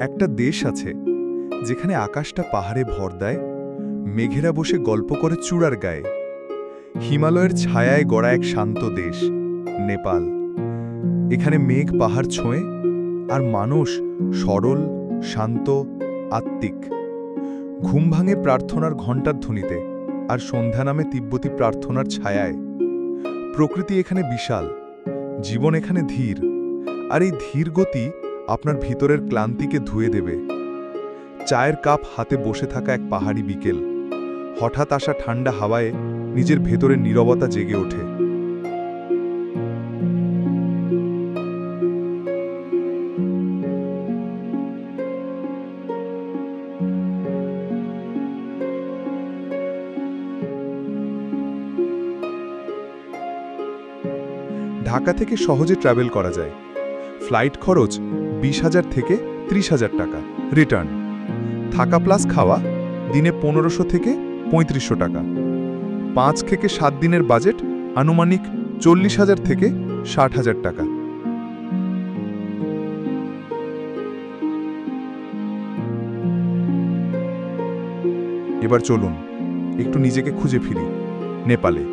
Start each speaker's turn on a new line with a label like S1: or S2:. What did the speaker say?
S1: একটা দেশ আছে যেখানে আকাশটা পাহাড়ে ভর দেয়, মেঘেরা বসে গল্প করে চূড়ার গায়ে। হিমালয়ের ছায়ায় গড়া এক শান্ত দেশ, নেপাল। এখানে মেঘ পাহাড় ছোঁয়ে, আর মানুষ সরল, শান্ত, আত্মিক। ঘুম ভাঙে প্রার্থনার ঘণ্টার ধ্বনিতে, আর সন্ধ্যা নামে তিব্বতী প্রার্থনার ছায়ায়। প্রকৃতি এখানে বিশাল, জীবন এখানে ধীর, আর এই ধীর গতি আপনার ভিতরের ক্লান্তিকে ধুয়ে দেবে। চায়ের কাপ হাতে বসে থাকা এক পাহাড়ি বিকেল, হঠাৎ আসা ঠান্ডা হাওয়ায় নিজের ভেতরের নীরবতা জেগে ওঠে। ঢাকা থেকে সহজে ট্রাভেল করা যায়। ফ্লাইট খরচ 20,000 থেকে 30,000 টাকা, রিটার্ন। থাকা প্লাস খাওয়া দিনে 1500 থেকে 3500 টাকা। 5 থেকে 7 দিনের বাজেট আনুমানিক 40,000 থেকে 60,000 টাকা। এবার চলুন একটু নিজেকে খুঁজে ফিরি নেপালে।